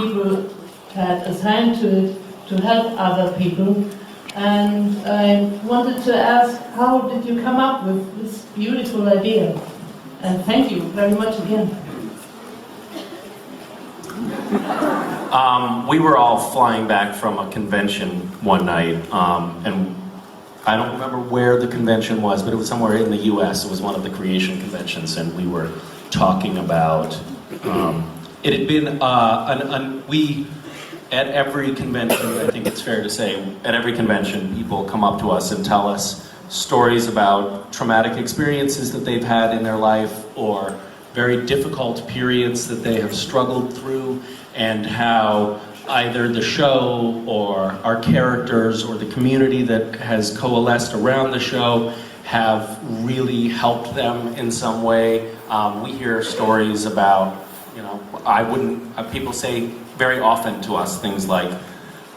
people had assigned to it to help other people. And I wanted to ask, how did you come up with this beautiful idea? And thank you very much again. We were all flying back from a convention one night, and I don't remember where the convention was, but it was somewhere in the US. It was one of the creation conventions, and we were talking about, it had been, we, at every convention, I think it's fair to say, at every convention, people come up to us and tell us stories about traumatic experiences that they've had in their life, or very difficult periods that they have struggled through, and how either the show or our characters or the community that has coalesced around the show have really helped them in some way. We hear stories about, you know, people say very often to us things like,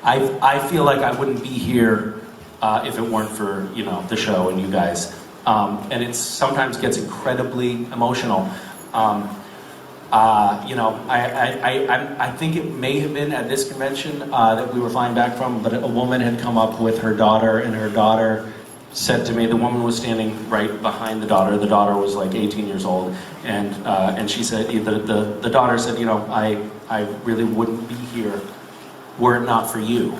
I feel like I wouldn't be here if it weren't for, you know, the show and you guys. And it sometimes gets incredibly emotional. You know, I think it may have been at this convention that we were flying back from, but a woman had come up with her daughter, and her daughter said to me, the woman was standing right behind the daughter was like 18 years old, and she said, the daughter said, you know, I really wouldn't be here were it not for you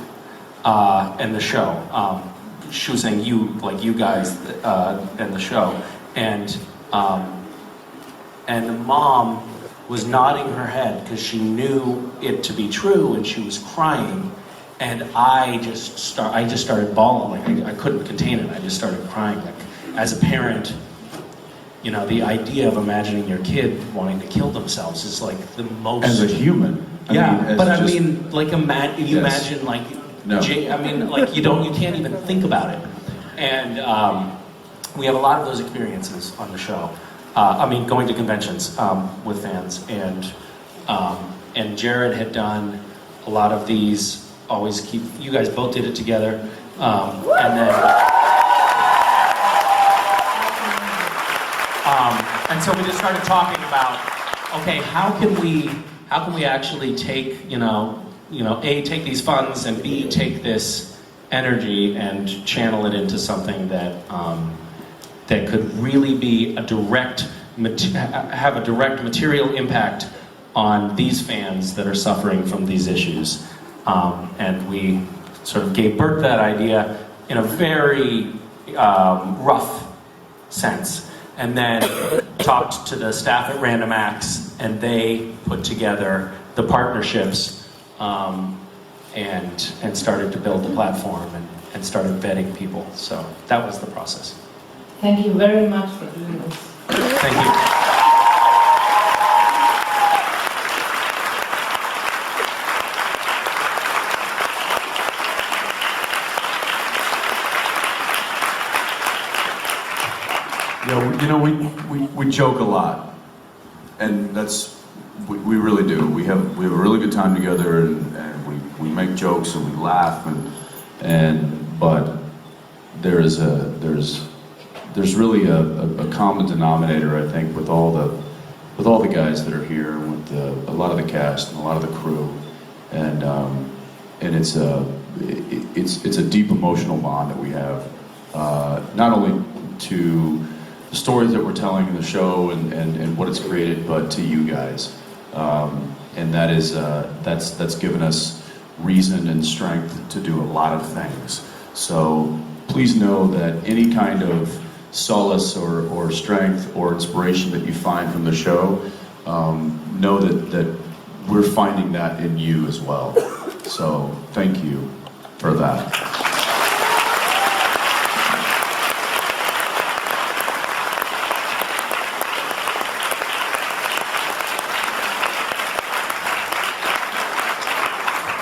and the show. She was saying you, like you guys and the show, and the mom was nodding her head because she knew it to be true, and she was crying, and I just started bawling. Like I couldn't contain it. I just started crying. Like, as a parent, you know, the idea of imagining your kid wanting to kill themselves is like the most. As a human. I mean, like imagine like. No. I mean, like you can't even think about it, and we have a lot of those experiences on the show. I mean, going to conventions with fans, and Jared had done a lot of these. You guys both did it together, and so we just started talking about, okay, how can we actually take, A, take these funds, and B, take this energy and channel it into something that that could really be have a direct material impact on these fans that are suffering from these issues. And we sort of gave birth to that idea in a very rough sense, and then talked to the staff at Random Acts, and they put together the partnerships and started to build the platform and started vetting people. So that was the process. Thank you very much for doing this. Thank you. We joke a lot, and we really do. We have a really good time together, and we make jokes and we laugh, but there's really a common denominator, I think, with all the guys that are here, and with a lot of the cast and a lot of the crew, and it's a deep emotional bond that we have, not only to the stories that we're telling in the show and what it's created, but to you guys, and that's given us reason and strength to do a lot of things. So please know that any kind of solace or strength or inspiration that you find from the show, know that we're finding that in you as well. So thank you for that.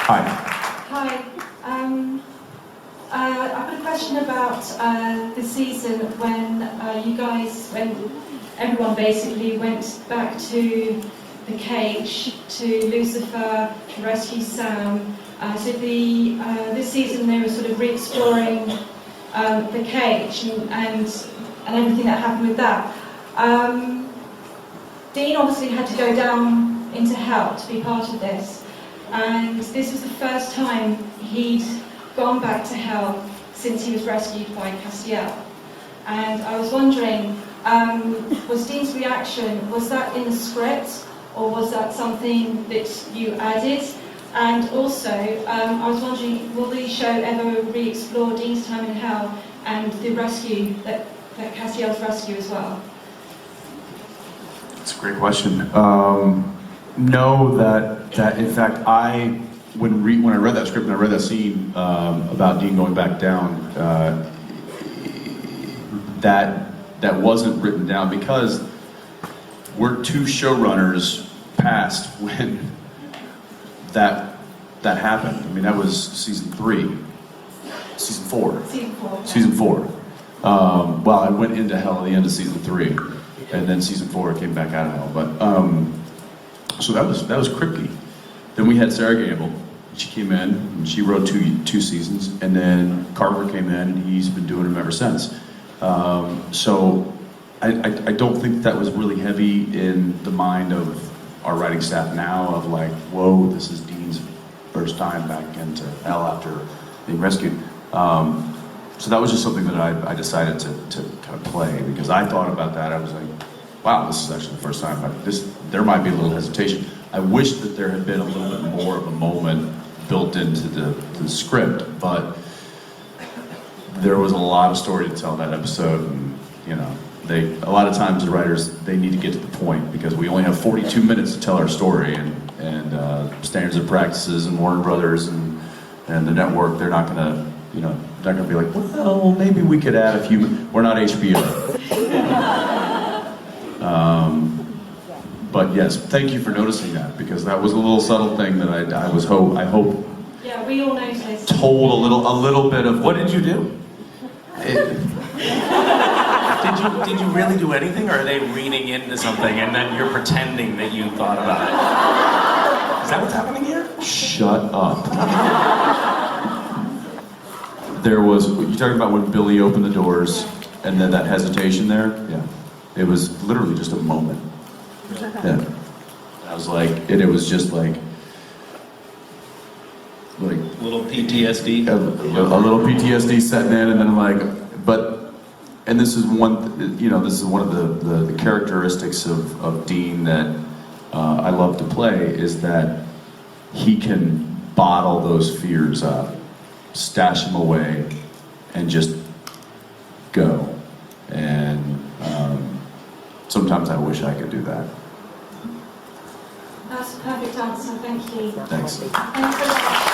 Hi. Hi. I've got a question about the season when everyone basically went back to the cage, to Lucifer, to rescue Sam. So this season they were sort of re-exploring the cage and everything that happened with that. Dean obviously had to go down into hell to be part of this. and this was the first time he'd gone back to hell since he was rescued by Castiel. And I was wondering, was Dean's reaction, was that in the script, or was that something that you added? And also, I was wondering, will the show ever re-explore Dean's time in hell and the rescue, that Castiel's rescue as well? That's a great question. No, that in fact, when I read that script and I read that scene about Dean going back down, that wasn't written down because we're 2 showrunners past when that happened. I mean, that was season 4. Season 4. Well, I went into hell at the end of season 3, and then season 4 I came back out of hell. But so that was Kripke. Then we had Sarah Gamble. She came in and she wrote two seasons, and then Carver came in and he's been doing them ever since. So I don't think that was really heavy in the mind of our writing staff now of like, whoa, this is Dean's first time back into hell after being rescued. So that was just something that I decided to kind of play because I thought about that. I was like, wow, this is actually the first time. There might be a little hesitation. I wish that there had been a little bit more of a moment built into the script, but there was a lot of story to tell that episode, and you know, a lot of times the writers, they need to get to the point because we only have 42 minutes to tell our story, and Standards and Practices and Warner Brothers and the network, they're not gonna, you know, they're not gonna be like, well, maybe we could add a few. We're not HBO. But yes, thank you for noticing that because that was a little subtle thing that I hope. Yeah, we all noticed. Told a little bit of What did you do? Did you really do anything, or are they reading into something and then you're pretending that you thought about it? Is that what's happening here? Shut up. There was, you're talking about when Billy opened the doors and then that hesitation there? Yeah. It was literally just a moment. Yeah. I was like, and it was just like A little PTSD. a little PTSD setting in, and then I'm like, and this is one of the characteristics of Dean that I love to play is that he can bottle those fears up, stash them away, and just go. And sometimes I wish I could do that. That's a perfect answer, thank you. Thanks. Thank you very much.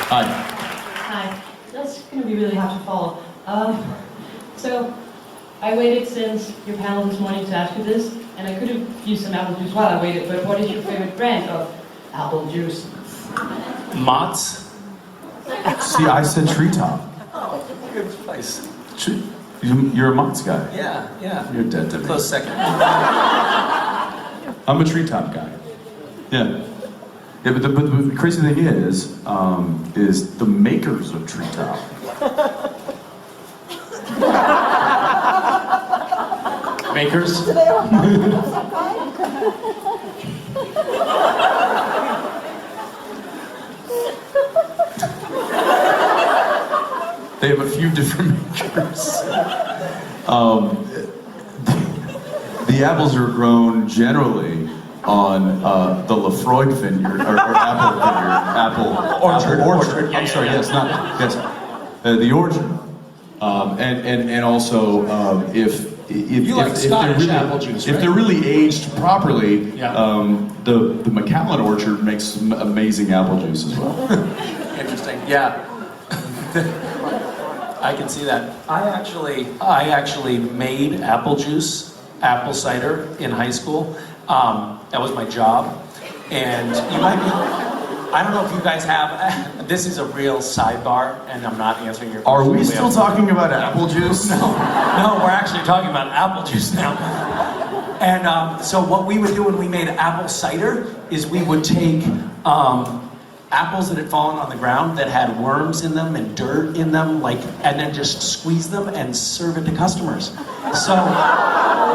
Hi. Hi. That's going to be really hard to follow. So, I waited since your panel this morning to ask you this, and I could have used some apple juice while I waited, but what is your favorite brand of apple juice? Mott's? See, I said treetop. Oh, good place. You're a Mott's guy. Yeah. You're dead to me. Close second. I'm a treetop guy. Yeah. Yeah, but the crazy thing is the makers of treetop. Makers? They have a few different makers. The apples are grown generally on the Lefroy vineyard or apple orchard. Yeah, I'm sorry, yeah. yes, the orchard. And also if You like Scottish apple juice, if right? they're really aged properly, Yeah. the McAllen orchard makes some amazing apple juice as well. Interesting. Yeah. I can see that. I actually made apple juice, apple cider in high school. That was my job. And you might be, I don't know if you guys have, this is a real sidebar, and I'm not answering your question. Are we still talking about apple juice? No, we're actually talking about apple juice now. And so what we would do when we made apple cider is we would take apples that had fallen on the ground that had worms in them and dirt in them, and then just squeeze them and serve it to customers. So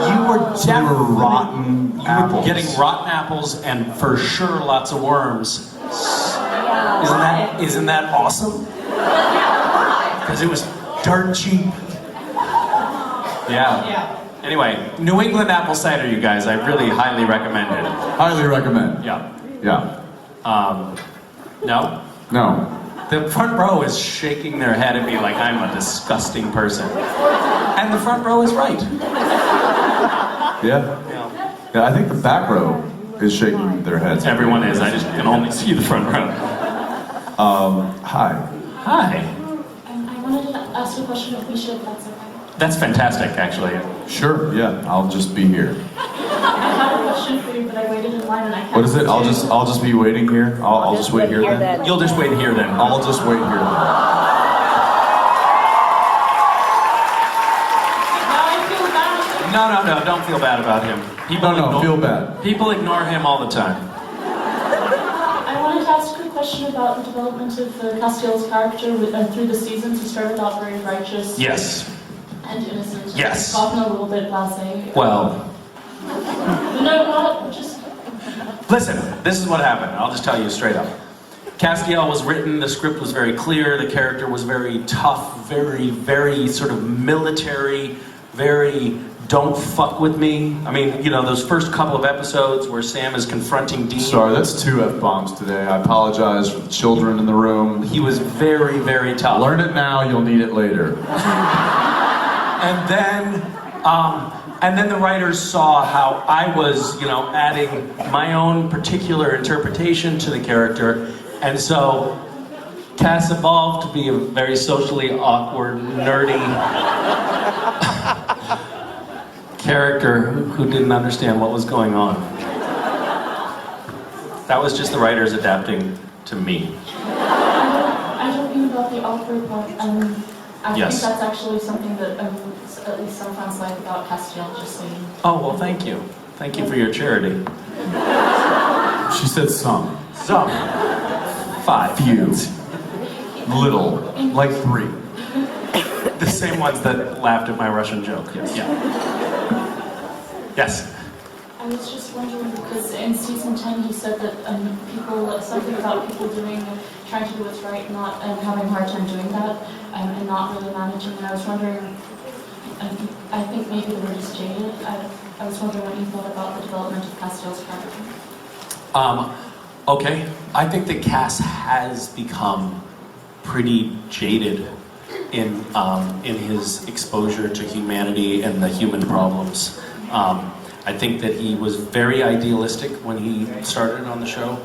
You were definitely rotten you apples. were getting rotten apples and for sure lots of worms. Isn't that awesome? Because it was dirt cheap. Yeah. Anyway, New England apple cider, you guys. I really highly recommend it. Highly recommend. Yeah. Yeah. No? No. The front row is shaking their head at me like I'm a disgusting person. And the front row is right. Yeah. Yeah, I think the back row is shaking their heads. Everyone is. I just can only see the front row. Hi. Hi. I wanted to ask you a question if Misha, if that's okay. That's fantastic, actually. Sure, yeah, I'll just be here. I had a question for you, but I waited in line and I can't. What is it? I'll just be waiting here? I'll just wait here then? You'll just wait here then. I'll just wait here then. No, don't feel bad about him. Feel bad. People ignore him all the time. I wanted to ask you a question about the development of Castiel's character through the seasons. He started out very righteous. Yes. And innocent. Yes. Often a little bit blasé. Well, No, not just. listen, this is what happened. I'll just tell you straight up. Castiel was written, the script was very clear, the character was very tough, very, very sort of military, very don't fuck with me. I mean, you know, those first couple of episodes where Sam is confronting Dean. Sorry, that's 2 F-bombs today. I apologize for the children in the room. He was very, very tough. Learn it now, you'll need it later. And then the writers saw how I was, you know, adding my own particular interpretation to the character. And so Cass evolved to be a very socially awkward, nerdy character who didn't understand what was going on. That was just the writers adapting to me. I don't mean about the awkward part. I Yes. think that's actually something that at least some fans like about Castiel, just saying. Oh, well, thank you. Thank you for your charity. She said some. Some. 5. Few. Little. Like 3. The same ones that laughed at my Russian joke. Yes. Yeah. Yes. I was just wondering because in season 10 he said that something about people trying to do what's right, not and having a hard time doing that, and not really managing. And I was wondering, I think maybe they were just jaded. I was wondering what you thought about the development of Castiel's character. Okay. I think that Cass has become pretty jaded in his exposure to humanity and the human problems. I think that he was very idealistic when he started on the show.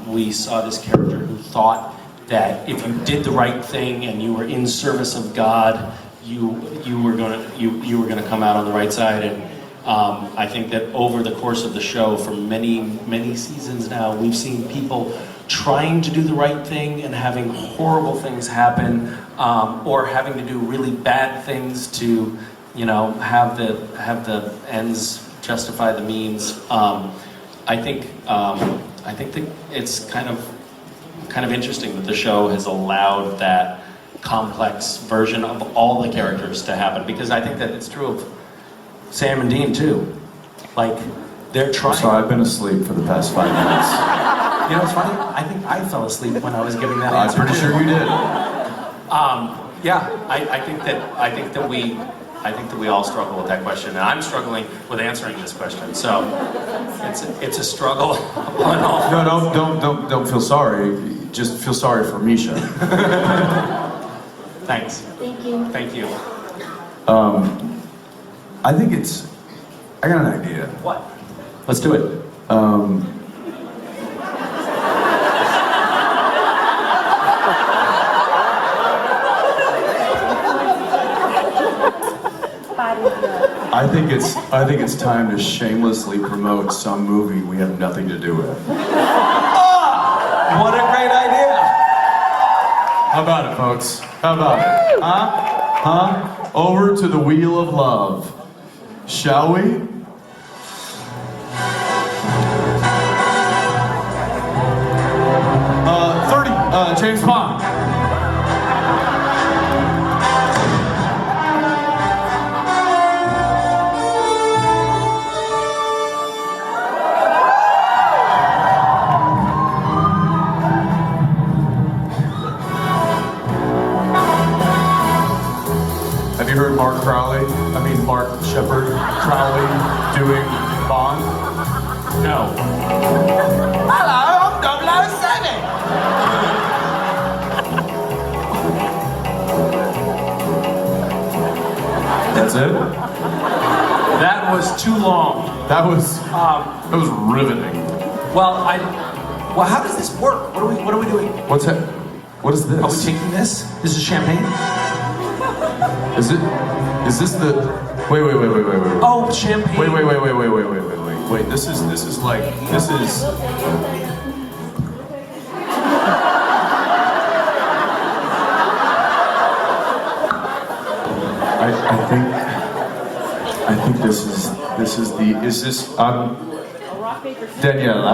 We saw this character who thought that if you did the right thing and you were in service of God, you were gonna come out on the right side. And I think that over the course of the show, for many seasons now, we've seen people trying to do the right thing and having horrible things happen, or having to do really bad things to, you know, have the ends justify the means. I think that it's kind of interesting that the show has allowed that complex version of all the characters to happen, because I think that it's true of Sam and Dean too. Like, they're trying. Sorry, I've been asleep for the past 5 minutes. You know, it's funny. I think I fell asleep when I was giving that answer. I'm pretty sure you did. Yeah, I think that we all struggle with that question, and I'm struggling with answering this question. So it's a struggle on all. No, don't feel sorry. Just feel sorry for Misha. Thanks. Thank you. Thank you. I got an idea. What? Let's do it. I think it's time to shamelessly promote some movie we have nothing to do with. Oh, what a great idea! How about it, folks? How about it? Huh? Over to the wheel of love. Shall we? James Bond. Mark Shepard Crowley doing Bond? No. Hello, I'm 007. That's it? That was too long. That was riveting. Well, how does this work? What are we doing? What is this? Are we taking this? This is champagne? Is this the... Wait. Oh, champagne. Wait, this is I think this is Daniela,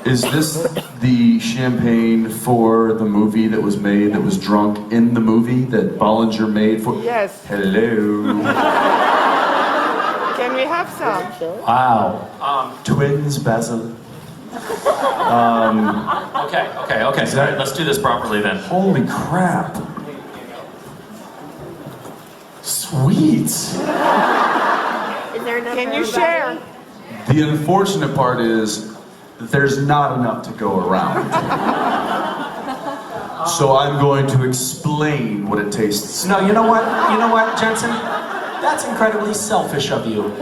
is this the champagne for the movie that was made, that was drunk in the movie that Bollinger made for? Yes. Hello. Can we have some? Wow. Twins, Basil. Okay. All right, let's do this properly then. Holy crap. Sweet. Can you share? The unfortunate part is there's not enough to go around. So I'm going to explain what it tastes. No, you know what, Jensen? That's incredibly selfish of you.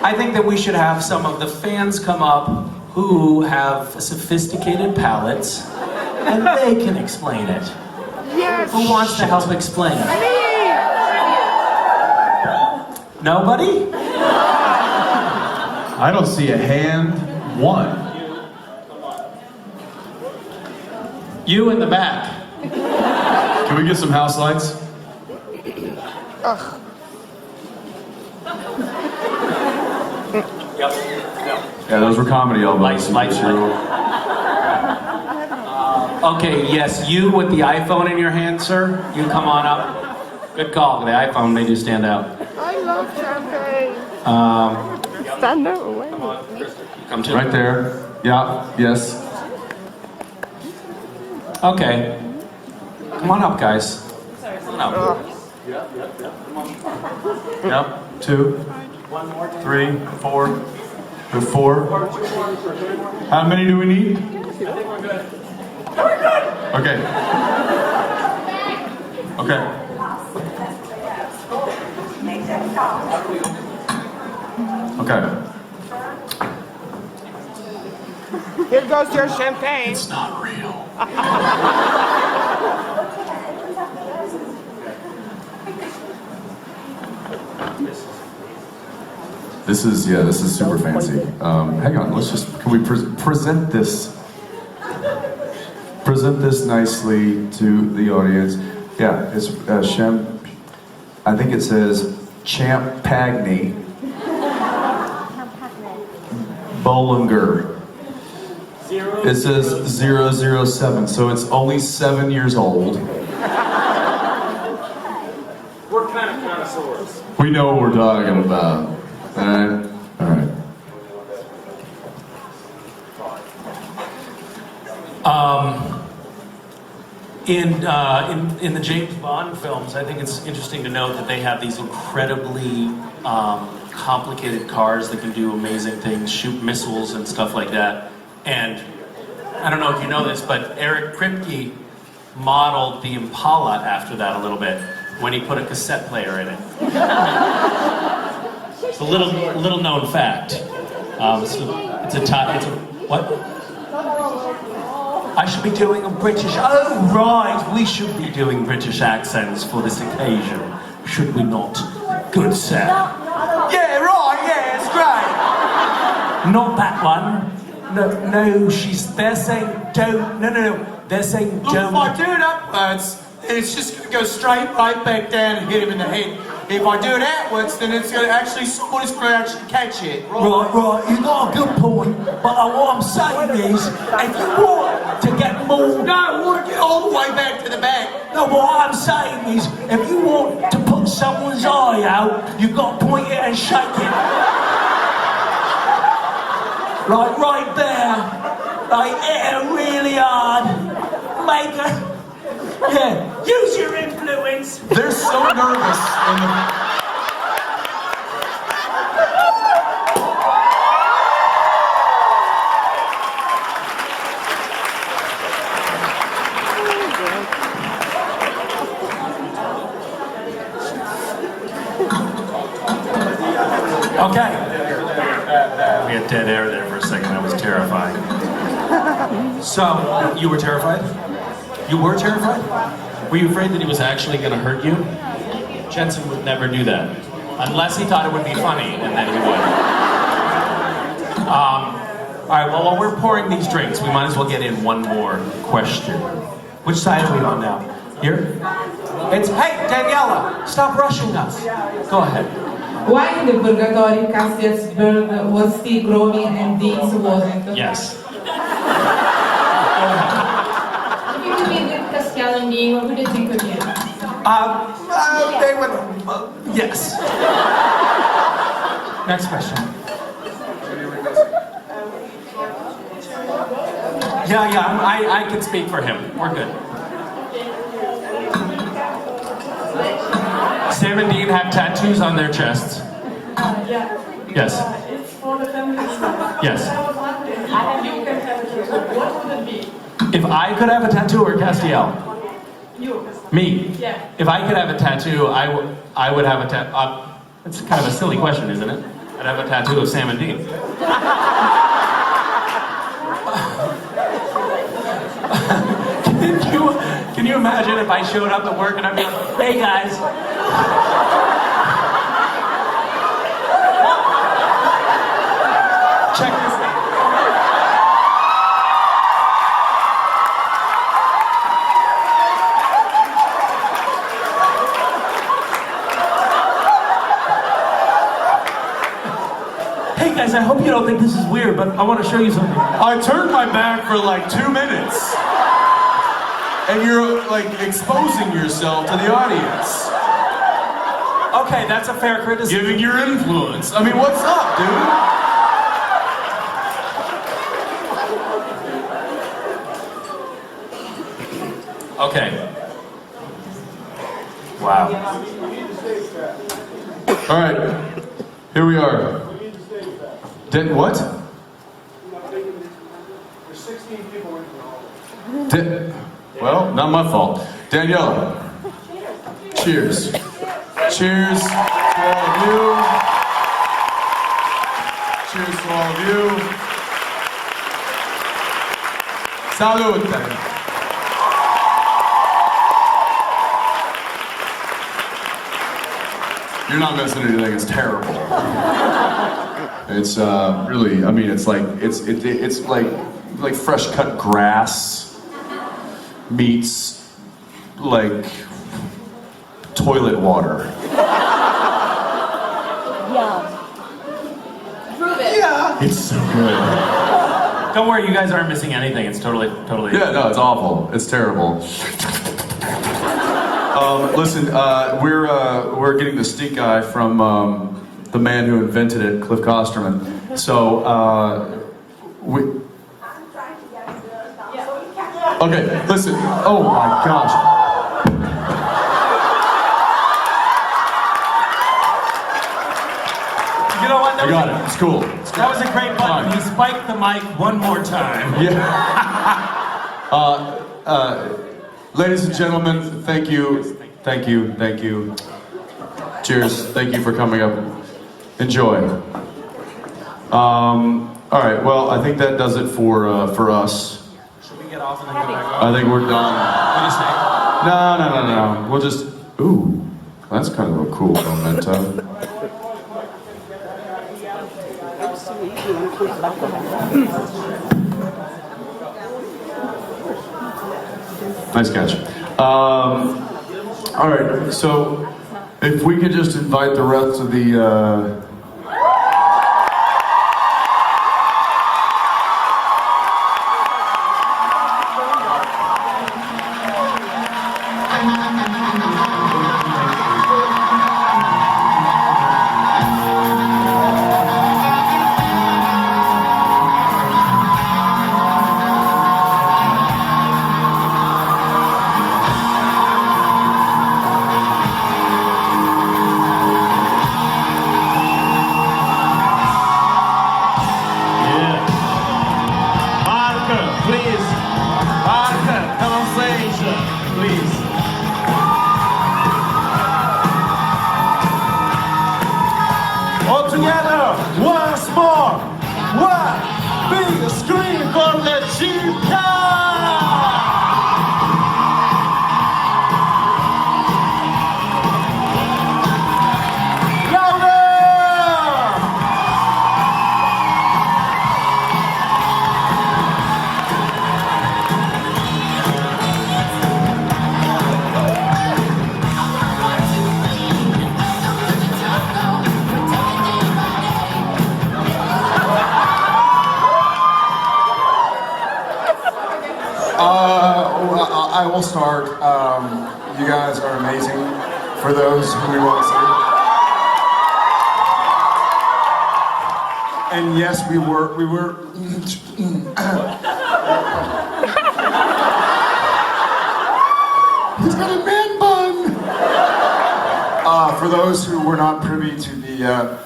I think that we should have some of the fans come up who have sophisticated palates, and they can explain it. Yes. Who wants to help explain? Nobody? I don't see a hand. One. You in the back. Can we get some house lights? Ugh. Yep. Yeah, those were comedy elbows. Lights. Okay, yes, you with the iPhone in your hand, sir. You come on up. Good call. The iPhone, they do stand out. I love champagne. Stand away. Come to Right there. Yeah, yes. Okay. Come on up, guys. Come on up. Yep. 2, 3, 4. The 4. How many do we need? Okay. Okay. Okay. Here goes your champagne. It's not real. This is super fancy. Hang on, can we present this nicely to the audience? Yeah, it's I think it says Champagne Bollinger. It says 007, so it's only 7 years old. We're kind of connoisseurs. We know what we're talking about. Alright. In the James Bond films, I think it's interesting to note that they have these incredibly complicated cars that can do amazing things, shoot missiles and stuff like that. And I don't know if you know this, but Eric Kripke modeled the Impala after that a little bit when he put a cassette player in it. It's a little known fact. What? I should be doing a British. Oh right, we should be doing British accents for this occasion, should we not? Good sir. Yeah, right. Yeah, it's great. Not that one. No, they're saying don't. No. They're saying don't. If I do it upwards, it's just going to go straight right back down and hit him in the head. If I do it outwards, then it's going to somebody's going to actually catch it. Right, you got a good point. But what I'm saying is, if you want to get more... No, I want to get all the way back to the back. No, what I'm saying is, if you want to put someone's eye out, you've got to point it and shake it. Right there. Like, hit it really hard. Yeah, use your influence. They're so nervous in the... Okay. We had dead air there for a second. That was terrifying. So, you were terrified? You were terrified? Were you afraid that he was actually going to hurt you? Jensen would never do that. Unless he thought it would be funny, and then he would. All right, well, while we're pouring these drinks, we might as well get in one more question. Which side are we on now? Here? It's, hey, Daniela, stop rushing us. Go ahead. Why in the purgatory Castielsburg was still growing and Dean's wasn't? Yes. If you could be with Castiel and Dean, what would you think of you? They would... yes. Next question. Yeah, I can speak for him. We're good. Sam and Dean have tattoos on their chests. Yeah. Yes. It's for the family. Yes. I was wondering, you can have a tattoo. What would it be? If I could have a tattoo or Castiel? You. Me? Yeah. If I could have a tattoo, I would have a tattoo. It's kind of a silly question, isn't it? I'd have a tattoo of Sam and Dean. Can you imagine if I showed up at work and I'd be like, hey guys. Check this out. Hey guys, I hope you don't think this is weird, but I want to show you something. I turned my back for like 2 minutes. And you're like exposing yourself to the audience. Okay, that's a fair criticism. Giving your influence. I mean, what's up, dude? Okay. Wow. All right, here we are. What? There's 16 people in the hall. Well, not my fault. Daniela. Cheers. Cheers to all of you. Cheers to all of you. Salute. You're not missing anything. It's terrible. It's really. I mean, it's like it's like fresh cut grass meets like toilet water. Prove it. Yeah. It's so good. Don't worry, you guys aren't missing anything. It's totally. Yeah, no, it's awful. It's terrible. Listen, we're getting the stink eye from the man who invented it, Cliff Kosterman. So we. Okay, listen. Oh my gosh. You know what? I got it. It's cool. That was a great button. He spiked the mic one more time. Yeah. Ladies and gentlemen, thank you. Cheers. Thank you for coming up. Enjoy. All right. Well, I think that does it for us. Should we get off and then go back? I think we're done. What do you say? No. We'll just. Ooh, that's kind of a cool memento. Nice catch. All right, so if we could just invite the rest of the please. All together, once more. One big scream for the Jibcon! I will start. You guys are amazing. For those who we won't see. And yes, we were. He's got a man bun. For those who were not privy to the,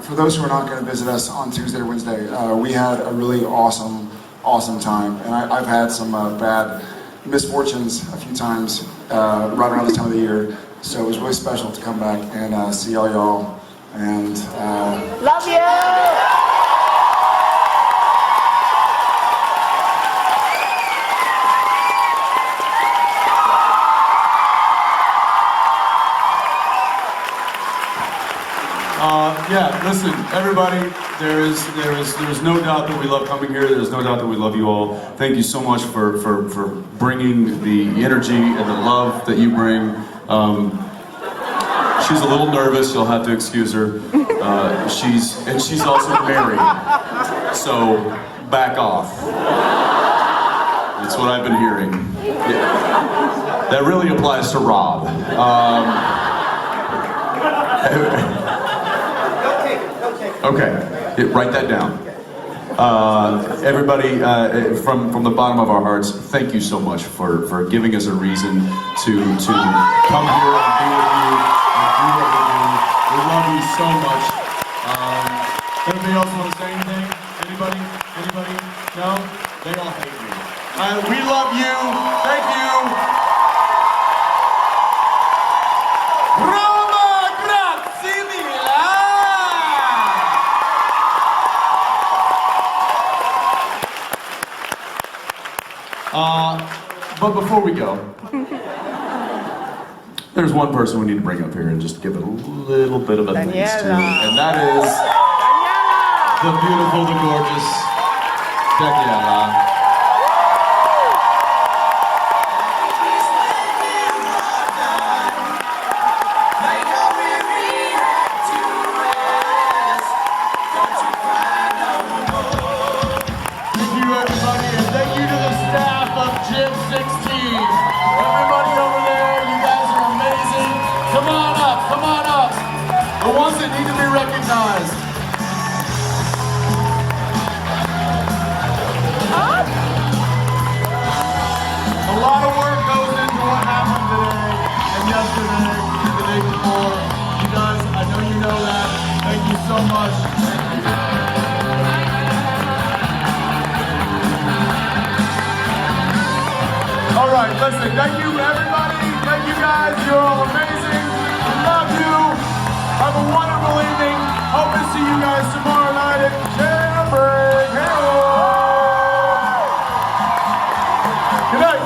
for those who are not going to visit us on Tuesday or Wednesday, we had a really awesome time, and I've had some bad misfortunes a few times right around this time of the year, so it was really special to come back and see all y'all, and Love you! Yeah, listen, everybody, there is no doubt that we love coming here. There's no doubt that we love you all. Thank you so much for bringing the energy and the love that you bring. She's a little nervous. You'll have to excuse her. She's also married, so back off. That's what I've been hearing. Yeah. That really applies to Rob. Okay, write that down. Everybody, from the bottom of our hearts, thank you so much for giving us a reason to come here and be with you and do what we do. We love you so much. Anybody else want to say anything? Anybody? No? They all hate me. We love you. Thank you. But before we go, there's one person we need to bring up here and just give it a little bit of a thanks to, and that is the beautiful, the gorgeous Daniela. The ones that need to be recognized. A lot of work goes into what happened today, and yesterday, and the day before. You guys, I know you know that. Thank you so much. All right, listen, thank you everybody. Thank you guys, you're all amazing. We love you. Have a wonderful evening. Hope to see you guys tomorrow night at Jailbreak. Good night.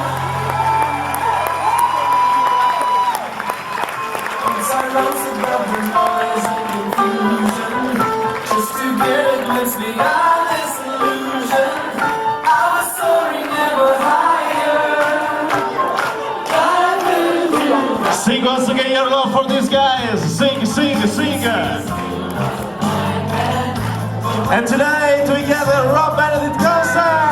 Just to get a glimpse beyond this illusion. Our soaring ever higher. Sing once again your love for these guys. Sing. And today, together, Rob Benedict concert.